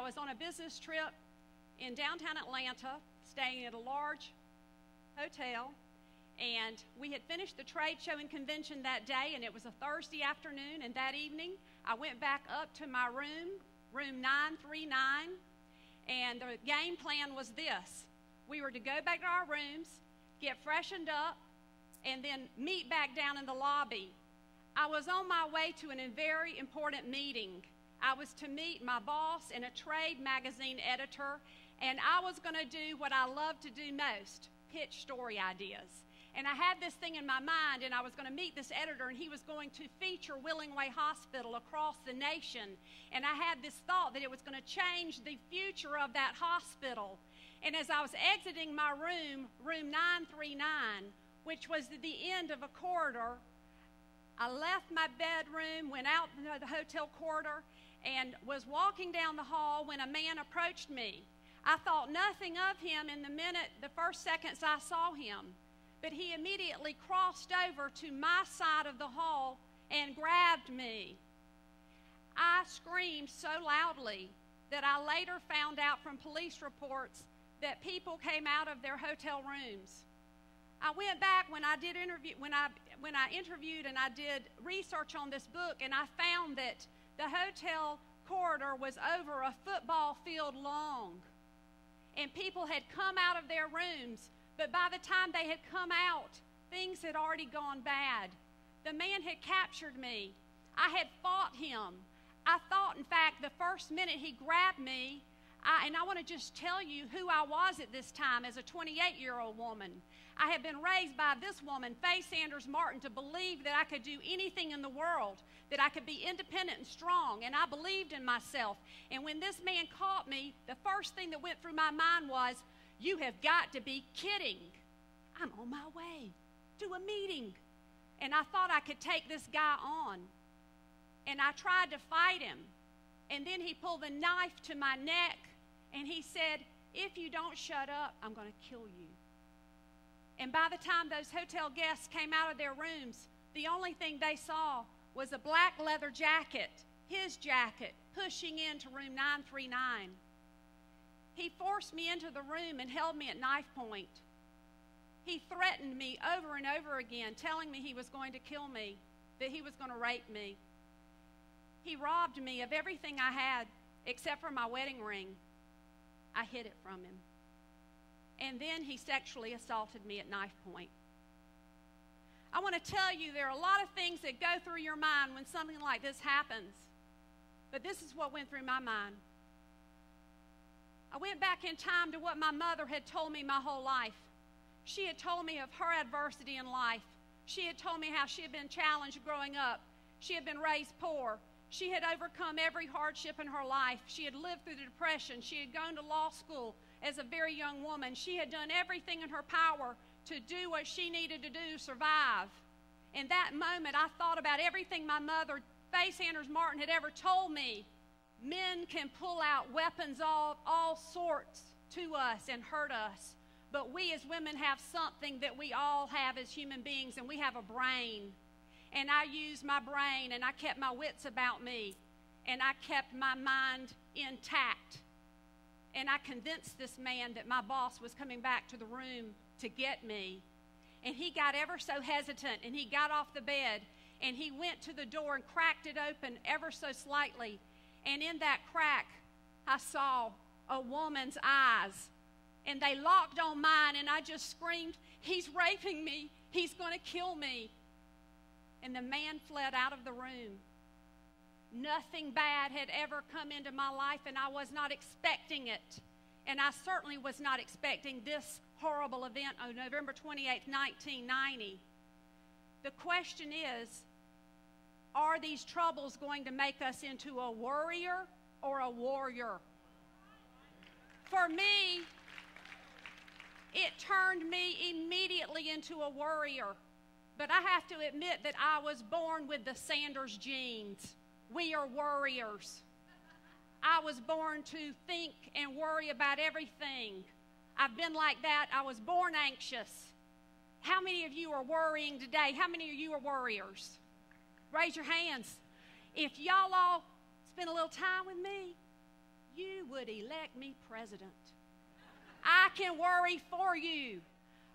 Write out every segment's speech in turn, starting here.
was on a business trip in downtown Atlanta, staying at a large hotel, and we had finished the trade show and convention that day, and it was a Thursday afternoon, and that evening I went back up to my room 939, and the game plan was this. We were to go back to our rooms, get freshened up, and then meet back down in the lobby. I was on my way to a very important meeting. I was to meet my boss and a trade magazine editor, and I was going to do what I love to do most, pitch story ideas. And I had this thing in my mind, and I was going to meet this editor, and he was going to feature Willingway Hospital across the nation. And I had this thought that it was going to change the future of that hospital. And as I was exiting my room 939, which was at the end of a corridor, I left my bedroom, went out into the hotel corridor, and was walking down the hall when a man approached me. I thought nothing of him in the first seconds I saw him. But he immediately crossed over to my side of the hall and grabbed me. I screamed so loudly that I later found out from police reports that people came out of their hotel rooms. I went back when I interviewed and I did research on this book, and I found that the hotel corridor was over a football field long, and people had come out of their rooms, but by the time they had come out, things had already gone bad. The man had captured me. I had fought him. I thought, in fact, the first minute he grabbed me, and I want to just tell you who I was at this time as a 28-year-old woman. I had been raised by this woman, Faye Sanders Martin, to believe that I could do anything in the world, that I could be independent and strong, and I believed in myself. And when this man caught me, the first thing that went through my mind was, you have got to be kidding. I'm on my way to a meeting. And I thought I could take this guy on. And I tried to fight him. And then he pulled the knife to my neck, and he said, if you don't shut up, I'm going to kill you. And by the time those hotel guests came out of their rooms, the only thing they saw was a black leather jacket, his jacket, pushing into room 939. He forced me into the room and held me at knife point. He threatened me over and over again, telling me he was going to kill me, that he was going to rape me. He robbed me of everything I had except for my wedding ring. I hid it from him. And then he sexually assaulted me at knife point. I want to tell you, there are a lot of things that go through your mind when something like this happens. But this is what went through my mind. I went back in time to what my mother had told me my whole life. She had told me of her adversity in life. She had told me how she had been challenged growing up. She had been raised poor. She had overcome every hardship in her life. She had lived through the Depression. She had gone to law school as a very young woman. She had done everything in her power to do what she needed to do to survive. In that moment, I thought about everything my mother, Faye Sanders Martin, had ever told me. Men can pull out weapons of all sorts to us and hurt us. But we as women have something that we all have as human beings, and we have a brain. And I used my brain, and I kept my wits about me, and I kept my mind intact. And I convinced this man that my boss was coming back to the room to get me. And he got ever so hesitant, and he got off the bed, and he went to the door and cracked it open ever so slightly. And in that crack, I saw a woman's eyes, and they locked on mine, and I just screamed, he's raping me. He's going to kill me. And the man fled out of the room. Nothing bad had ever come into my life, and I was not expecting it. And I certainly was not expecting this horrible event on November 28th, 1990. The question is, are these troubles going to make us into a worrier or a warrior? For me, it turned me immediately into a worrier. But I have to admit that I was born with the Sanders genes. We are warriors. I was born to think and worry about everything. I've been like that. I was born anxious. How many of you are worrying today? How many of you are warriors? Raise your hands. If y'all all spend a little time with me, you would would elect me president. I can worry for you.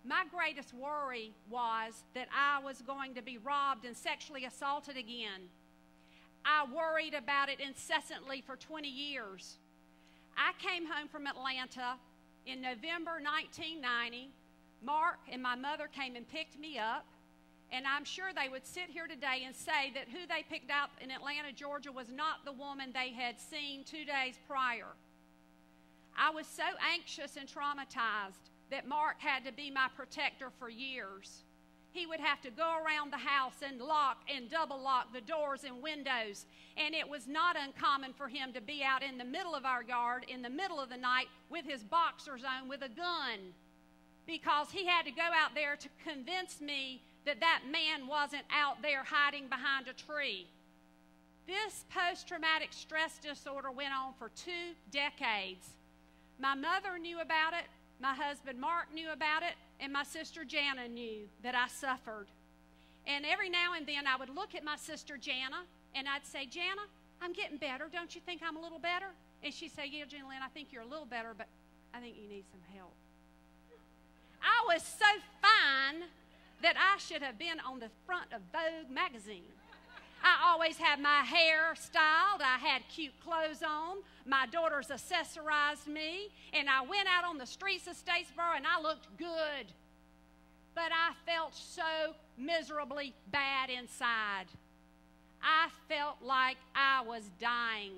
My greatest worry was that I was going to be robbed and sexually assaulted again. I worried about it incessantly for 20 years. I came home from Atlanta in November 1990. Mark and my mother came and picked me up, and I'm sure they would sit here today and say that who they picked up in Atlanta, Georgia was not the woman they had seen 2 days prior. I was so anxious and traumatized that Mark had to be my protector for years. He would have to go around the house and lock and double lock the doors and windows, and it was not uncommon for him to be out in the middle of our yard in the middle of the night with his boxers on with a gun, because he had to go out there to convince me that that man wasn't out there hiding behind a tree. This post-traumatic stress disorder went on for 2 decades. My mother knew about it, my husband Mark knew about it, and my sister Jana knew that I suffered. And every now and then I would look at my sister Jana and I'd say, Jana, I'm getting better. Don't you think I'm a little better? And she'd say, yeah, Jenny Lynn, I think you're a little better, but I think you need some help. I was so fine that I should have been on the front of Vogue magazine. I always had my hair styled. I had cute clothes on. My daughters accessorized me. And I went out on the streets of Statesboro and I looked good. But I felt so miserably bad inside. I felt like I was dying.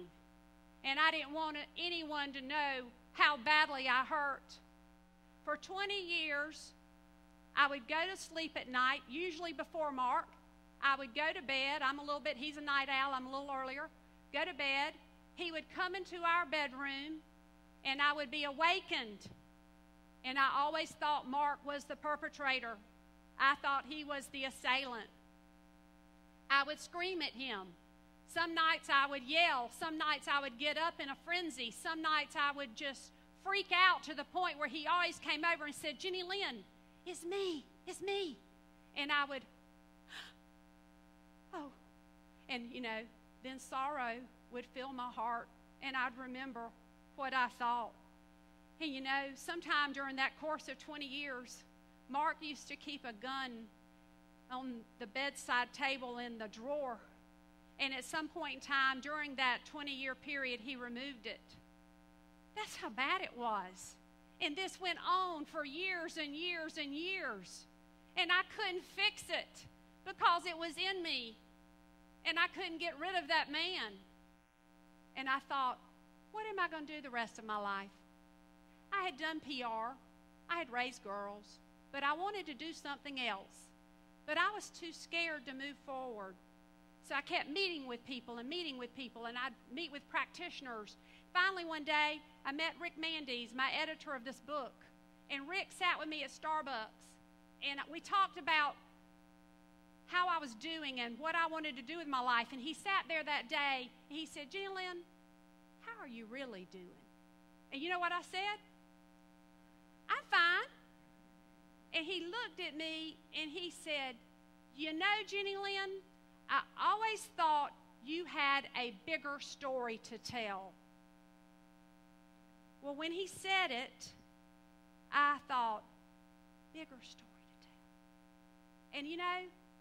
And I didn't want anyone to know how badly I hurt. For 20 years, I would go to sleep at night, usually before Mark. I would go to bed. He's a night owl. I'm a little earlier. Go to bed. He would come into our bedroom, and I would be awakened. And I always thought Mark was the perpetrator. I thought he was the assailant. I would scream at him. Some nights I would yell. Some nights I would get up in a frenzy. Some nights I would just freak out to the point where he always came over and said, Jenny Lynn, it's me. It's me. And I would, oh. And, then sorrow would fill my heart, and I'd remember what I thought. And, sometime during that course of 20 years, Mark used to keep a gun on the bedside table in the drawer. And at some point in time during that 20-year period, he removed it. That's how bad it was. And this went on for years and years and years. And I couldn't fix it because it was in me. And I couldn't get rid of that man. And I thought, what am I going to do the rest of my life? I had done PR. I had raised girls. But I wanted to do something else. But I was too scared to move forward. So I kept meeting with people, and I'd meet with practitioners. Finally, one day, I met Rick Mandes, my editor of this book. And Rick sat with me at Starbucks. And we talked about how I was doing and what I wanted to do with my life. And he sat there that day, and he said, Jenny Lynn, how are you really doing? And you know what I said? I'm fine. And he looked at me, and he said, Jenny Lynn, I always thought you had a bigger story to tell. Well, when he said it, I thought, bigger story to tell. And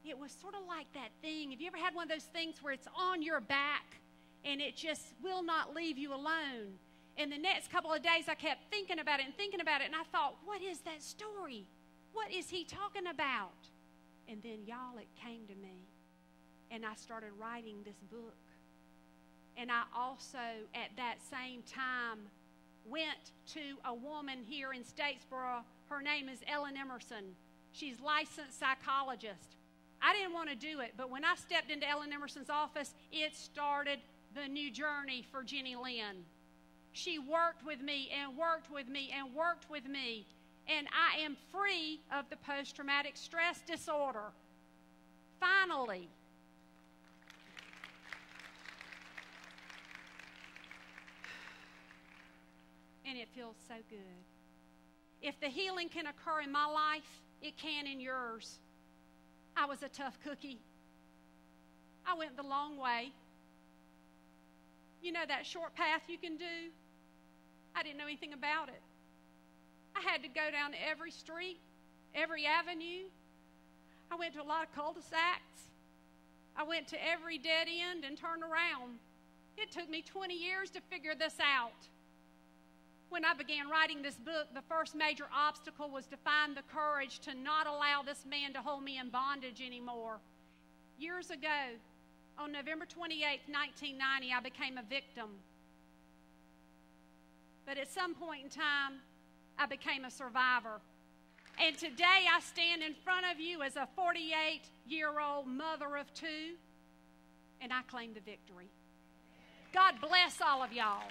it was sort of like that thing. Have you ever had one of those things where it's on your back and it just will not leave you alone? And the next couple of days I kept thinking about it, and I thought, what is that story? What is he talking about? And then, y'all, it came to me. And I started writing this book. And I also, at that same time, went to a woman here in Statesboro. Her name is Ellen Emerson. She's a licensed psychologist. I didn't want to do it, but when I stepped into Ellen Emerson's office, it started the new journey for Jenny Lynn. She worked with me and worked with me and worked with me, and I am free of the post-traumatic stress disorder. Finally. And it feels so good. If the healing can occur in my life, it can in yours. I was a tough cookie. I went the long way. You know that short path you can do? I didn't know anything about it. I had to go down every street, every avenue. I went to a lot of cul-de-sacs. I went to every dead end and turned around. It took me 20 years to figure this out. When I began writing this book, the first major obstacle was to find the courage to not allow this man to hold me in bondage anymore. Years ago, on November 28, 1990, I became a victim. But at some point in time, I became a survivor. And today I stand in front of you as a 48-year-old mother of two, and I claim the victory. God bless all of y'all.